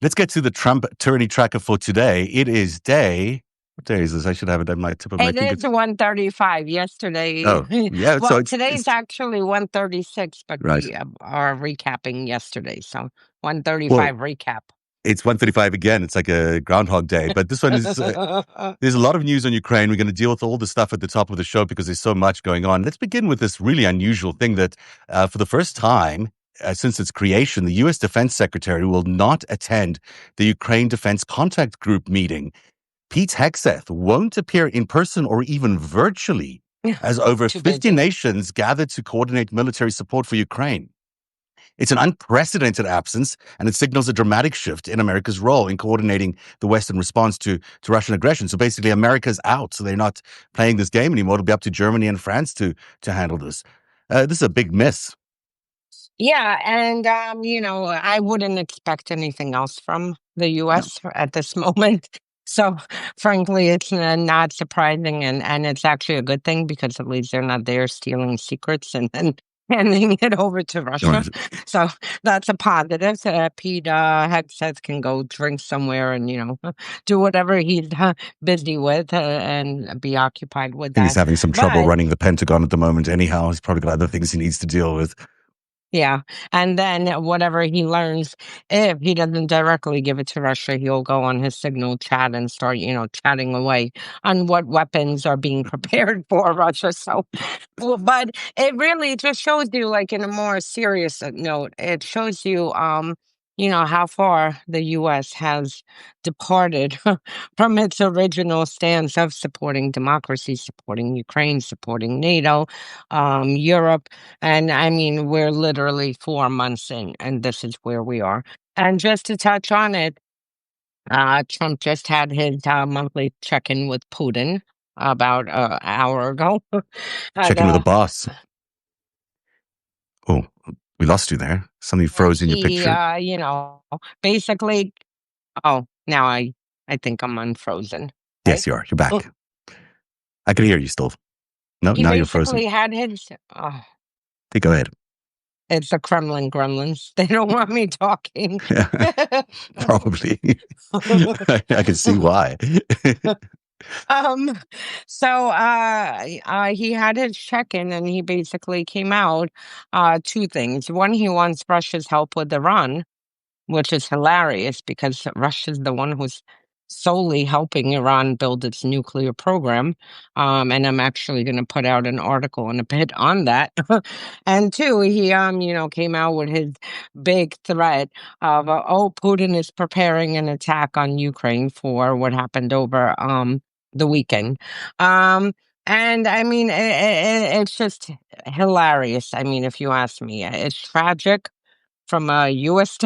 Let's get to the Trump tyranny tracker for today. It is what day is this? I should have it at my tip of my It finger. is 1:35 yesterday. Oh, yeah. So Well, today's actually 1:36, but right. we are recapping yesterday. So Well, 1:35 recap. it's 1:35 again. It's like a Groundhog Day. But this one is, there's a lot of news on Ukraine. We're going to deal with all the stuff at the top of the show because there's so much going on. Let's begin with this really unusual thing that for the first time since its creation, the U.S. Defense Secretary will not attend the Ukraine Defense Contact Group meeting. Pete Hegseth won't appear in person or even virtually as over 50 nations gather to coordinate military support for Ukraine. It's an unprecedented absence, and it signals a dramatic shift in America's role in coordinating the Western response to Russian aggression. So basically, America's out. So they're not playing this game anymore. It'll be up to Germany and France to handle this. This is a big miss. Yeah, and I wouldn't expect anything else from the U.S. at this moment. So, frankly, it's not surprising, and it's actually a good thing because at least they're not there stealing secrets and then handing it over to Russia. So that's a positive. Pete Hegseth can go drink somewhere and do whatever he's busy with and be occupied with that. He's having some trouble running the Pentagon at the moment. Anyhow, he's probably got other things he needs to deal with. Yeah. And then whatever he learns, if he doesn't directly give it to Russia, he'll go on his Signal chat and start, chatting away on what weapons are being prepared for Russia. So, but it really just shows you, like, in a more serious note, it shows you, how far the U.S. has departed from its original stance of supporting democracy, supporting Ukraine, supporting NATO, Europe. And I mean, we're literally 4 months in, and this is where we are. And just to touch on it, Trump just had his monthly check-in with Putin about an hour ago. Check-in with the boss. Oh, we lost you there. Something froze in your picture. Basically, now I think I'm unfrozen. Yes, you are. You're back. I can hear you still. No, now you're frozen. He had his... Okay, go ahead. It's the Kremlin gremlins. They don't want me talking. Probably. I can see why. So he had his check-in and he basically came out two things. One, he wants Russia's help with Iran, which is hilarious because Russia's the one who's solely helping Iran build its nuclear program. And I'm actually going to put out an article in a bit on that. And two, he, came out with his big threat of, Putin is preparing an attack on Ukraine for what happened over the weekend. And I mean, it's just hilarious. I mean, if you ask me, it's tragic from a U.S.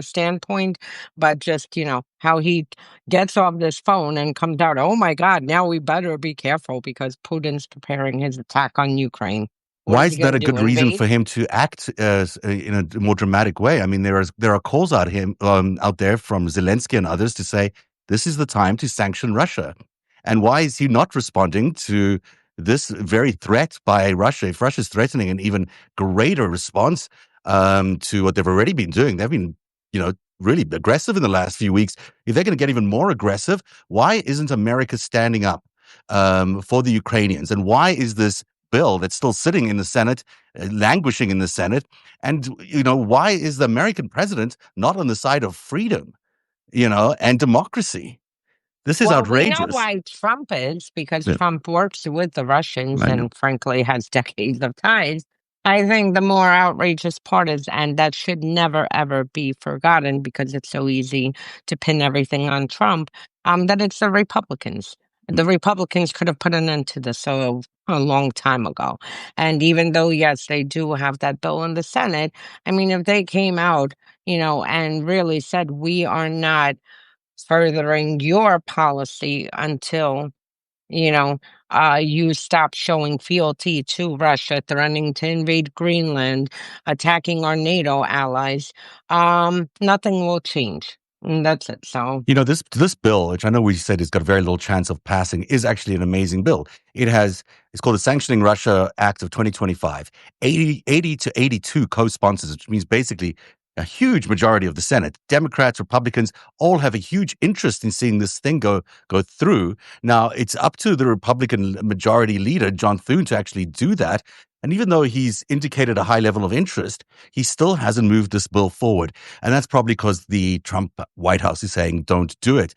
standpoint, but just, how he gets off this phone and comes out, oh my God, now we better be careful because Putin's preparing his attack on Ukraine. Why is that a good reason for him to act in a more dramatic way? I mean, there are calls out there from Zelensky and others to say this is the time to sanction Russia. And why is he not responding to this very threat by Russia? If Russia's threatening an even greater response to what they've already been doing, they've been, really aggressive in the last few weeks. If they're going to get even more aggressive, why isn't America standing up for the Ukrainians? And why is this bill that's still sitting in the Senate, languishing in the Senate? And, why is the American president not on the side of freedom, and democracy? This is outrageous. We know why Trump is, because Trump works with the Russians and frankly has decades of ties. I think the more outrageous part is, and that should never, ever be forgotten because it's so easy to pin everything on Trump, that it's the Republicans. The Republicans could have put an end to this a long time ago. And even though, yes, they do have that bill in the Senate, I mean, if they came out, and really said, we are not furthering your policy until, you stop showing fealty to Russia, threatening to invade Greenland, attacking our NATO allies, nothing will change. And that's it. So, this bill, which I know we said has got very little chance of passing, is actually an amazing bill. It's called the Sanctioning Russia Act of 2025, 80 to 82 co-sponsors, which means basically a huge majority of the Senate. Democrats, Republicans, all have a huge interest in seeing this thing go through. Now, it's up to the Republican majority leader, John Thune, to actually do that. And even though he's indicated a high level of interest, he still hasn't moved this bill forward. And that's probably because the Trump White House is saying, don't do it.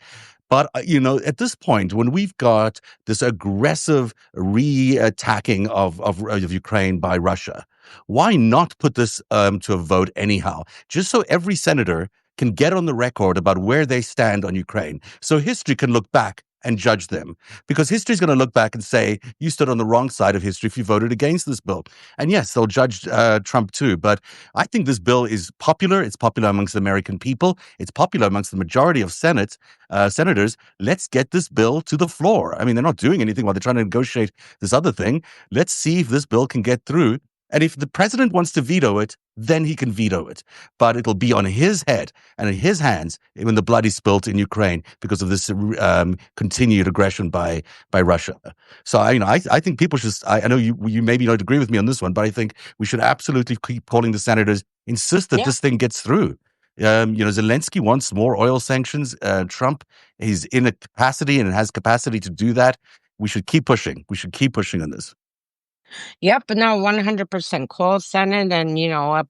But, at this point, when we've got this aggressive re-attacking of Ukraine by Russia, why not put this to a vote anyhow? Just so every senator can get on the record about where they stand on Ukraine. So history can look back and judge them. Because history is going to look back and say, you stood on the wrong side of history if you voted against this bill. And yes, they'll judge Trump too. But I think this bill is popular. It's popular amongst the American people. It's popular amongst the majority of senators. Let's get this bill to the floor. I mean, they're not doing anything while they're trying to negotiate this other thing. Let's see if this bill can get through. And if the president wants to veto it, then he can veto it. But it'll be on his head and in his hands when the blood is spilt in Ukraine because of this continued aggression by Russia. So I think people should. I know you maybe don't agree with me on this one, but I think we should absolutely keep calling the senators, insist that this thing gets through. Zelensky wants more oil sanctions. Trump is in a capacity and has capacity to do that. We should keep pushing. We should keep pushing on this. Yep, no, 100% call Senate and,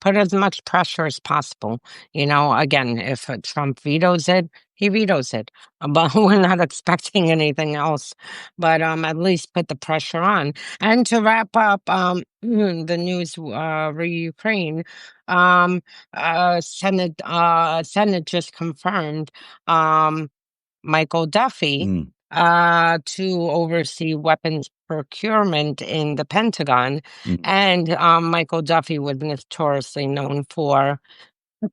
put as much pressure as possible. Again, if Trump vetoes it, he vetoes it. But we're not expecting anything else. But at least put the pressure on. And to wrap up the news Ukraine, Senate just confirmed Michael Duffy to oversee weapons procurement in the Pentagon. And Michael Duffy was notoriously known for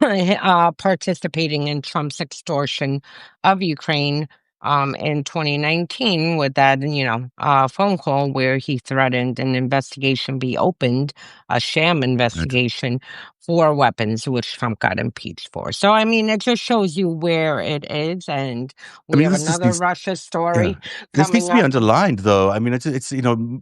participating in Trump's extortion of Ukraine in 2019 with that, phone call where he threatened an investigation be opened, a sham investigation for weapons, which Trump got impeached for. So, I mean, it just shows you where it is. And we have another Russia story this needs coming to be up. underlined, though. I mean, it's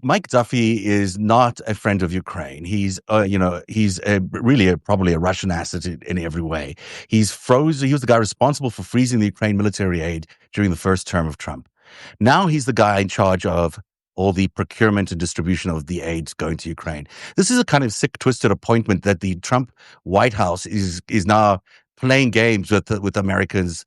Mike Duffy is not a friend of Ukraine. He's really probably a Russian asset in every way. He's frozen. He was the guy responsible for freezing the Ukraine military aid during the first term of Trump. Now he's the guy in charge of all the procurement and distribution of the aid going to Ukraine. This is a kind of sick, twisted appointment that the Trump White House is now playing games with America's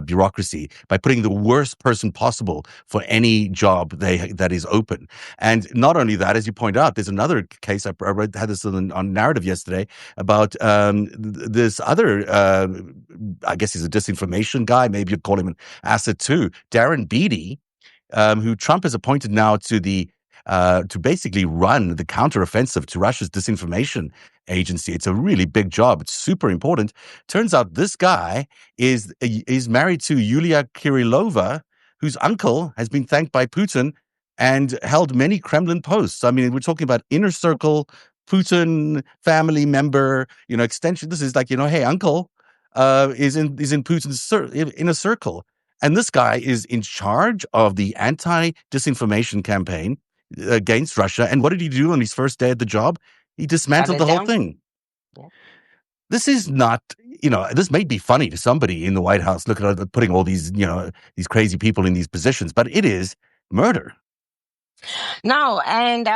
bureaucracy by putting the worst person possible for any job that is open. And not only that, as you point out, there's another case I had this on Narrative yesterday about this other. I guess he's a disinformation guy. Maybe you'd call him an asset too. Darren Beattie, who Trump has appointed now to basically run the counteroffensive to Russia's disinformation agency. It's a really big job. It's super important. Turns out this guy is married to Yulia Kirilova, whose uncle has been thanked by Putin and held many Kremlin posts. I mean, we're talking about inner circle, Putin family member, extension. This is like, hey, uncle is in Putin's inner circle. And this guy is in charge of the anti-disinformation campaign against Russia. And what did he do on his first day at the job? He dismantled the whole thing. Yeah. This is not, this may be funny to somebody in the White House, look at putting all these, these crazy people in these positions, but it is murder. No, and,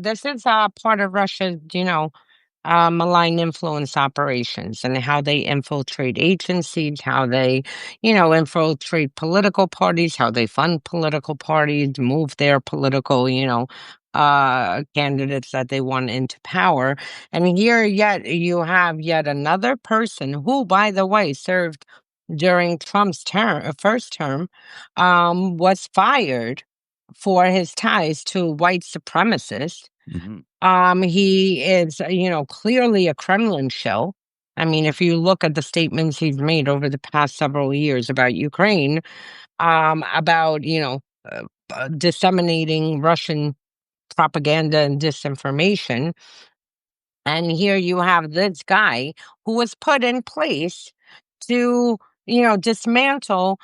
this is part of Russia's, malign influence operations and how they infiltrate agencies, how they, infiltrate political parties, how they fund political parties, move their political, candidates that they want into power. And here you have yet another person who, by the way, served during Trump's first term, was fired for his ties to white supremacists. He is, clearly a Kremlin shell. I mean, if you look at the statements he's made over the past several years about Ukraine, about, disseminating Russian propaganda and disinformation. And here you have this guy who was put in place to, dismantle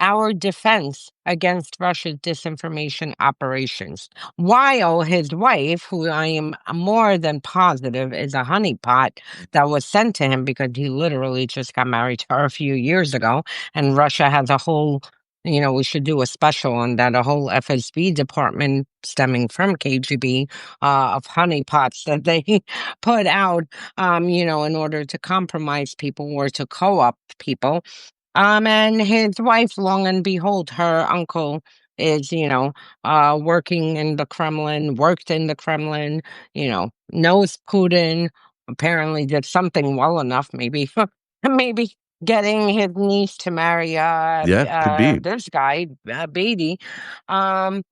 our defense against Russia's disinformation operations. While his wife, who I am more than positive is a honeypot that was sent to him because he literally just got married to her a few years ago, and Russia has a whole, we should do a special on that, a whole FSB department stemming from KGB of honeypots that they put out, in order to compromise people or to co-opt people. And his wife, long and behold, her uncle is, working in the Kremlin, worked in the Kremlin, knows Putin, apparently did something well enough, maybe, maybe getting his niece to marry Yeah, could be. this guy, Beatty. Um,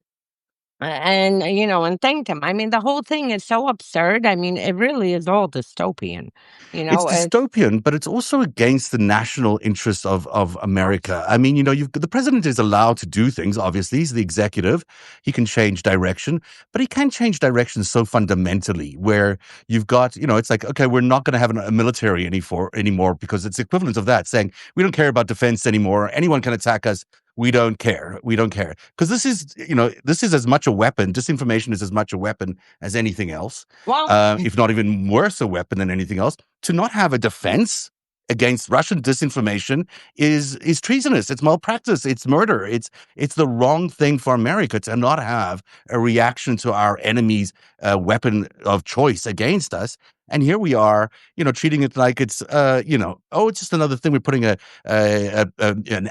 and thanked him. I mean, the whole thing is so absurd. I mean, it really is all dystopian. It's It's dystopian, but it's also against the national interests of America. I mean, the president is allowed to do things. Obviously, he's the executive; he can change direction, but he can't change direction so fundamentally. Where you've got, it's like, okay, we're not going to have a military anymore because it's the equivalent of that, saying we don't care about defense anymore. Anyone can attack us. We don't care. We don't care. Because this is as much a weapon. Disinformation is as much a weapon as anything else, well, if not even worse a weapon than anything else. To not have a defense against Russian disinformation is treasonous. It's malpractice. It's murder. It's the wrong thing for America to not have a reaction to our enemy's weapon of choice against us. And here we are, treating it like it's, it's just another thing we're putting an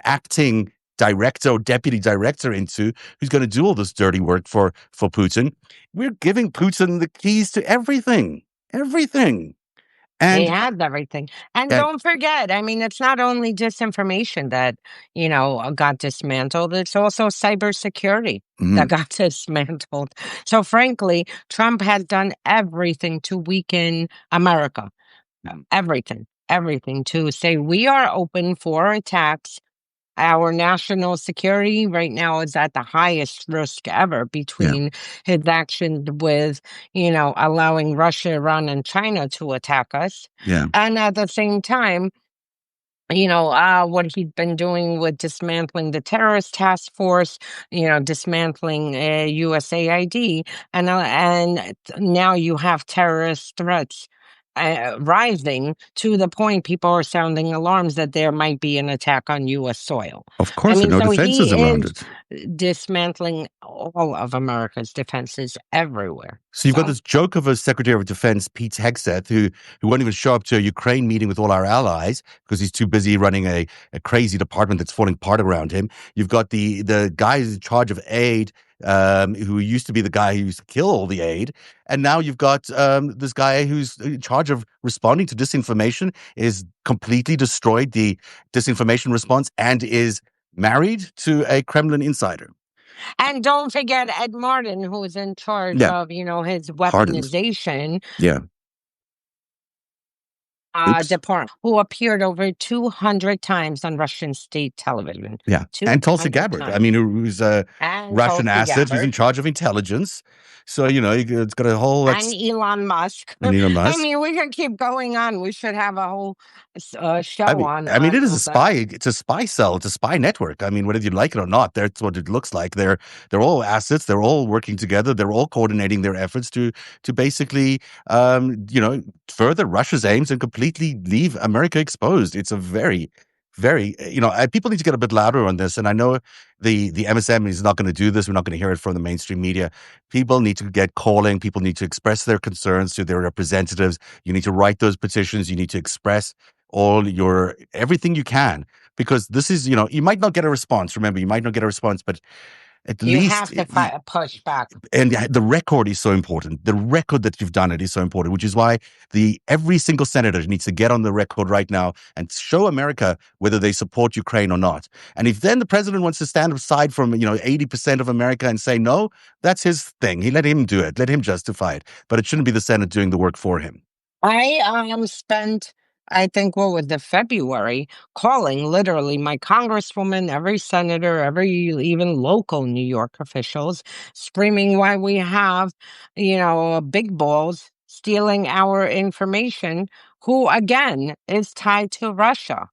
acting director or deputy director into who's going to do all this dirty work for Putin. We're giving Putin the keys to everything. Everything. he And has everything. And uh, don't forget, I mean, it's not only disinformation that, got dismantled, it's also cybersecurity that mhm, got dismantled. So, frankly, Trump has done everything to weaken America. Everything to say we are open for attacks. Our national security right now is at the highest risk ever yeah, between his actions with, allowing Russia, Iran, and China to attack us. yeah, And at the same time, what he's been doing with dismantling the terrorist task force, dismantling USAID, and now you have terrorist threats rising to the point people are sounding alarms that there might be an attack on U.S. soil. of I course, there mean, are no so defenses he around is it. dismantling all of America's defenses everywhere. So you've got So. this joke of a Secretary of Defense, Pete Hegseth, who won't even show up to a Ukraine meeting with all our allies because he's too busy running a crazy department that's falling apart around him. You've got the guy who's in charge of aid, who used to be the guy who used to kill all the aid, and now you've got this guy who's in charge of responding to disinformation, is completely destroyed the disinformation response, and is married to a Kremlin insider. And don't forget Ed Martin, who is in charge Yeah, of, his pardons. weaponization Yeah. Oops. department, who appeared over 200 times on Russian state television. Yeah, and Tulsi 200 Gabbard. I mean, times. who's a And Russian Tulsi asset who's in Gabbard. charge of intelligence. So it's got a whole And that's Elon Musk. and Elon I Musk. mean, we could keep going on. We should have a whole I show mean, on, I mean, it is a on that. spy. It's a spy cell. It's a spy network. I mean, whether you like it or not, that's what it looks like. They're all assets. They're all working together. They're all coordinating their efforts to basically, further Russia's aims and completely leave America exposed. It's a very, very, people need to get a bit louder on this. And I know the MSM is not going to do this. We're not going to hear it from the mainstream media. People need to get calling. People need to express their concerns to their representatives. You need to write those petitions. You need to express everything you can, because this is, you might not get a response. Remember, you might not get a response, but at You least have to push back. and the record is so important. The record that you've done it is so important, which is why every single senator needs to get on the record right now and show America whether they support Ukraine or not. And if then the president wants to stand aside from 80% of America and say no, that's his thing. Let him do it. Let him justify it. But it shouldn't be the Senate doing the work for him. I spent, I think, what was the February, calling literally my congresswoman, every senator, every even local New York officials, screaming why we have, big balls stealing our information, who again is tied to Russia.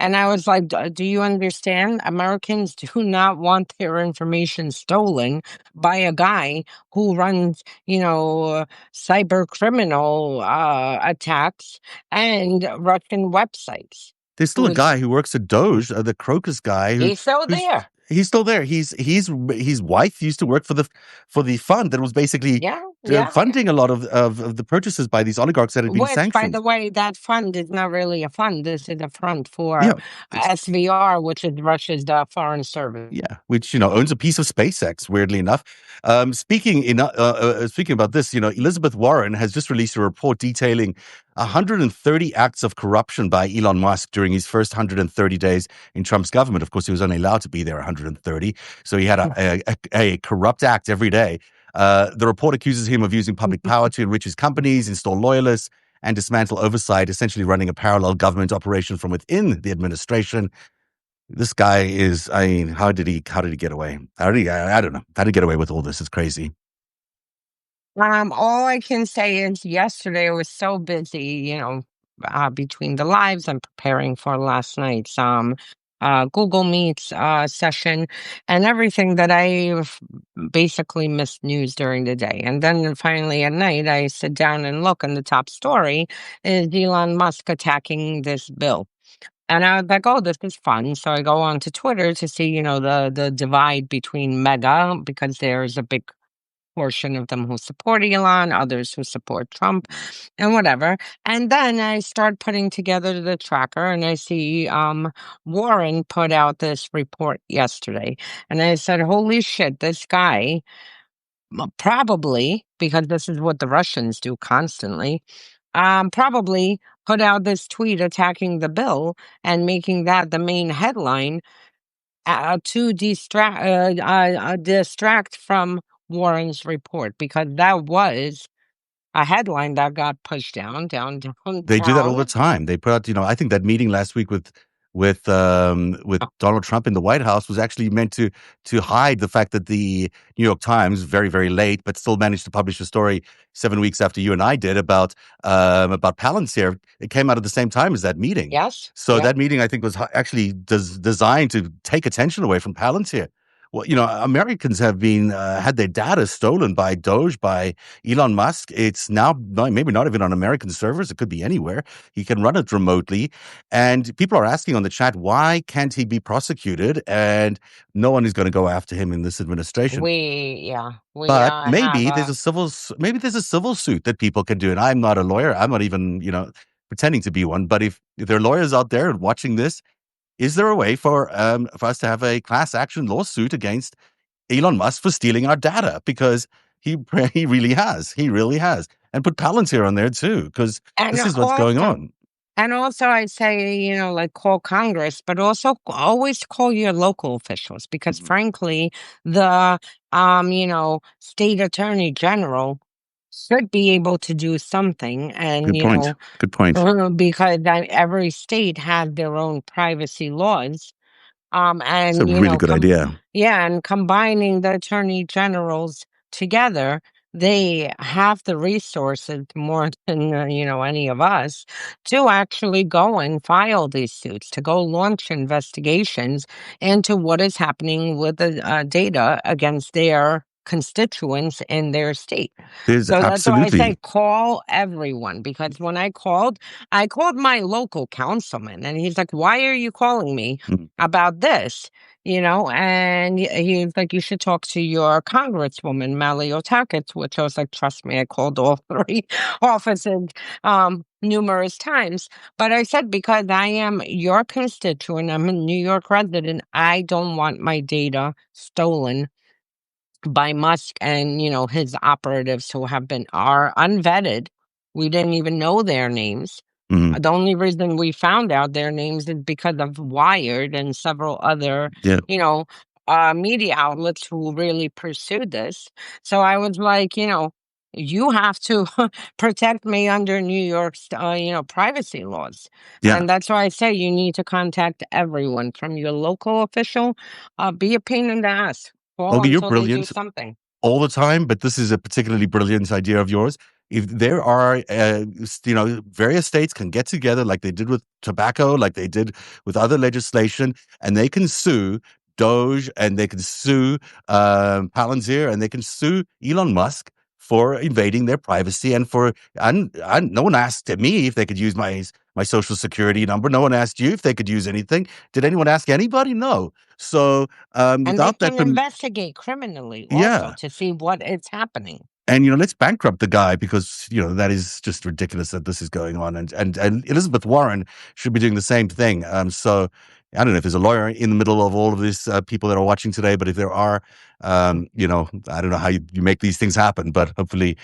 And I was like, do you understand? Americans do not want their information stolen by a guy who runs, cyber criminal attacks and Russian websites. There's still Who a is guy who works at Doge, the Crocus guy, he's still who's there? he's still there. His wife used to work for the fund that was basically Yeah, yeah. funding a lot of the purchases by these oligarchs that had been Which, by sanctioned. the way, that fund is not really a fund. This is a front for Yeah, it's SVR, which is Russia's foreign service. yeah, which owns a piece of SpaceX. Weirdly enough, speaking about this, Elizabeth Warren has just released a report detailing 130 acts of corruption by Elon Musk during his first 130 days in Trump's government. Of course, he was only allowed to be there 130, so he had a corrupt act every day. The report accuses him of using public power to enrich his companies, install loyalists, and dismantle oversight, essentially running a parallel government operation from within the administration. This guy is, I mean, how did he get away? I don't know. How did he get away with all this? It's crazy. All I can say is yesterday I was so busy, between the lives and preparing for last night's Google Meets session and everything that basically missed news during the day. And then finally at night, I sit down and look, and the top story is Elon Musk attacking this bill. And I was like, oh, this is fun. So I go on to Twitter to see, the divide between mega, because there's a big portion of them who support Elon, others who support Trump, and whatever. And then I start putting together the tracker, and I see Warren put out this report yesterday. And I said, holy shit, this guy probably, because this is what the Russians do constantly, probably put out this tweet attacking the bill and making that the main headline to distract from Warren's report, because that was a headline that got pushed down, down, down, They do that all the down. time. They put out, I think that meeting last week with Donald Trump in the White House was actually meant to hide the fact that the New York Times, very, very late, but still managed to publish a story 7 weeks after you and I did about Palantir. It came out at the same time as that meeting. Yes. So Yep. that meeting, I think, was actually designed to take attention away from Palantir. Well, Americans have been had their data stolen by Doge, by Elon Musk. It's now maybe not even on American servers. It could be anywhere. He can run it remotely. And people are asking on the chat, why can't he be prosecuted? And no one is going to go after him in this administration. We But have maybe there's a civil suit that people can do. And I'm not a lawyer. I'm not even, pretending to be one. But if there are lawyers out there watching this, is there a way for us to have a class action lawsuit against Elon Musk for stealing our data? Because he really has. He really has. And put Palantir on there too, because this is what's going on. And also, I say, call Congress, but also always call your local officials, because frankly, the, state attorney general should be able to do something. And, Good point. Because every state has their own privacy laws. It's And, a really good idea. Yeah, and combining the attorney generals together, they have the resources more than, any of us to actually go and file these suits, to go launch investigations into what is happening with the data against their constituents in their state. So that's why I say call everyone, because when I called my local councilman, and he's like, why are you calling me about this? And he's like, you should talk to your congresswoman, Malign, which I was like, trust me, I called all three offices numerous times. But I said, because I am your constituent, I'm a New York resident, I don't want my data stolen by Musk and, his operatives who are unvetted. We didn't even know their names. The only reason we found out their names is because of Wired and several other, media outlets who really pursued this. So I was like, you have to protect me under New York's, privacy laws. Yeah. And that's why I say you need to contact everyone from your local official, be a pain in the ass. Olga, you're Until they do brilliant something. all the time, but this is a particularly brilliant idea of yours. if there are, various states can get together like they did with tobacco, like they did with other legislation, and they can sue Doge, and they can sue Palantir, and they can sue Elon Musk for invading their privacy, and no one asked me if they could use my social security number. No one asked you if they could use anything. Did anyone ask anybody? No. So And they without that, can investigate criminally also yeah. to see what is happening. And let's bankrupt the guy, because that is just ridiculous that this is going on. And Elizabeth Warren should be doing the same thing. So I don't know if there's a lawyer in the middle of all of these people that are watching today, but if there are, I don't know how you make these things happen, but hopefully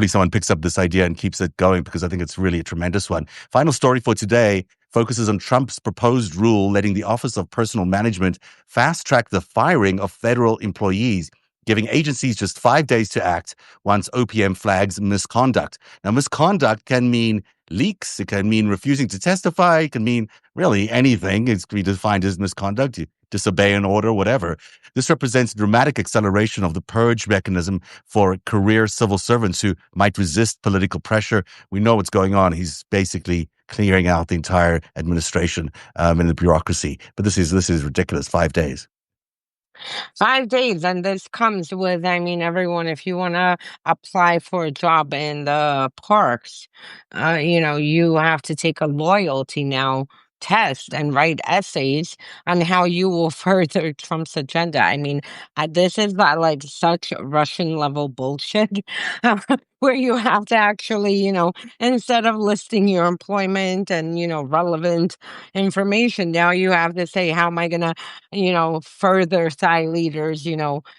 someone picks up this idea and keeps it going, because I think it's really a tremendous one. Final story for today focuses on Trump's proposed rule letting the Office of Personnel Management fast track the firing of federal employees, giving agencies just 5 days to act once OPM flags misconduct. Now, misconduct can mean leaks. It can mean refusing to testify. It can mean really anything. It's be defined as misconduct. You disobey an order, whatever. This represents a dramatic acceleration of the purge mechanism for career civil servants who might resist political pressure. We know what's going on. He's basically clearing out the entire administration and the bureaucracy. But this is ridiculous. 5 days. 5 days, and this comes with, everyone, if you want to apply for a job in the parks, you have to take a loyalty now test and write essays on how you will further Trump's agenda. This is like such Russian level bullshit where you have to actually, instead of listing your employment and, relevant information, now you have to say, how am I going to, further Thai leaders,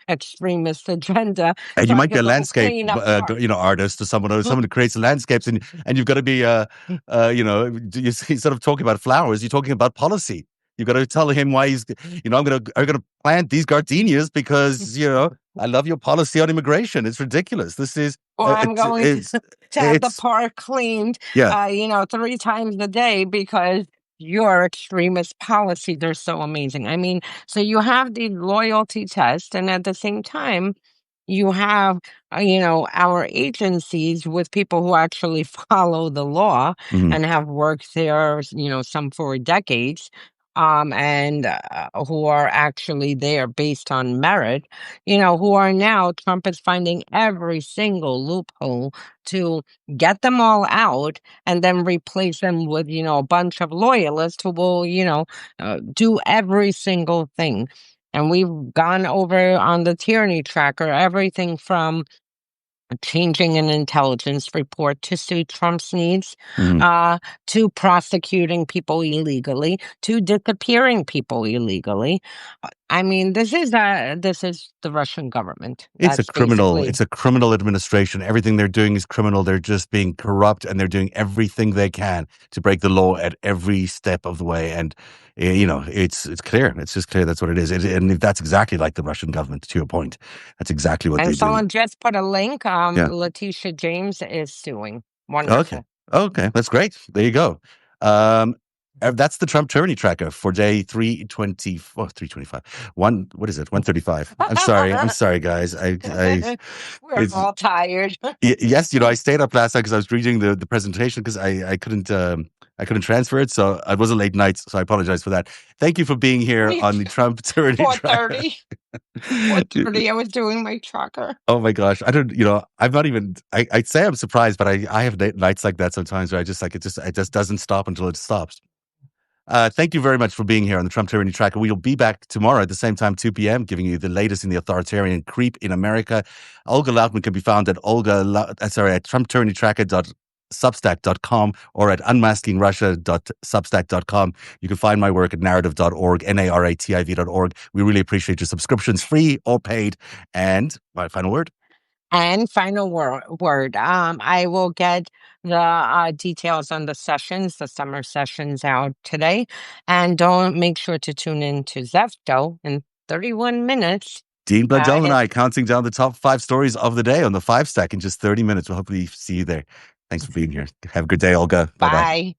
extremist agenda. And So you I might be could a go landscape, clean up parks. artist, or someone who creates landscapes, and you've got to be, instead of talking about flowers, you're talking about policy. You've got to tell him why he's, I'm gonna plant these gardenias because I love your policy on immigration. It's ridiculous. This is, Or I'm going to have the it's park cleaned, yeah. 3 times a day because your extremist policies are so amazing. So you have the loyalty test, and at the same time, you have, our agencies with people who actually follow the law Mhm. and have worked there, some for decades, and who are actually there based on merit, who are now, Trump is finding every single loophole to get them all out and then replace them with, a bunch of loyalists who will, do every single thing. And we've gone over on the tyranny tracker everything from changing an intelligence report to suit Trump's needs, Mhm. to prosecuting people illegally, to disappearing people illegally. This is the Russian government. That's basically. It's a criminal administration. Everything they're doing is criminal. They're just being corrupt, and they're doing everything they can to break the law at every step of the way. And it's clear. It's just clear that's what it is. And that's exactly like the Russian government. To your point, that's exactly what they And do. someone just put a link. Yeah. Letitia James is suing. Okay. Wonderful. Okay. That's great. There you go. That's the Trump tyranny tracker for day 324, 325. What is it? 135. I'm sorry. I'm sorry, guys. We're It's, all tired. yes, I stayed up last night because I was reading the presentation, because I couldn't transfer it, so it was a late night. So I apologize for that. Thank you for being here on the Trump tyranny tracker. 4:30. 4:30. I was doing my tracker. Oh my gosh. I don't, I'm not even, I'd say I'm surprised, but I have nights like that sometimes where I just like, it just doesn't stop until it stops. Thank you very much for being here on the Trump Tyranny Tracker. We'll be back tomorrow at the same time, 2 p.m., giving you the latest in the authoritarian creep in America. Olga Loutman can be found at at trumptyrannytracker.substack.com or at unmaskingrussia.substack.com. You can find my work at narrative.org, narativ.org. We really appreciate your subscriptions, free or paid. And my final word. And final word. I will get the details on the sessions, the summer sessions, out today. And don't make sure to tune in to Zefto in 31 minutes. Dean Bledel and I counting down the top 5 stories of the day on the 5 stack in just 30 minutes. We'll hopefully see you there. Thanks for being here. Have a good day, Olga. Bye-bye. Bye.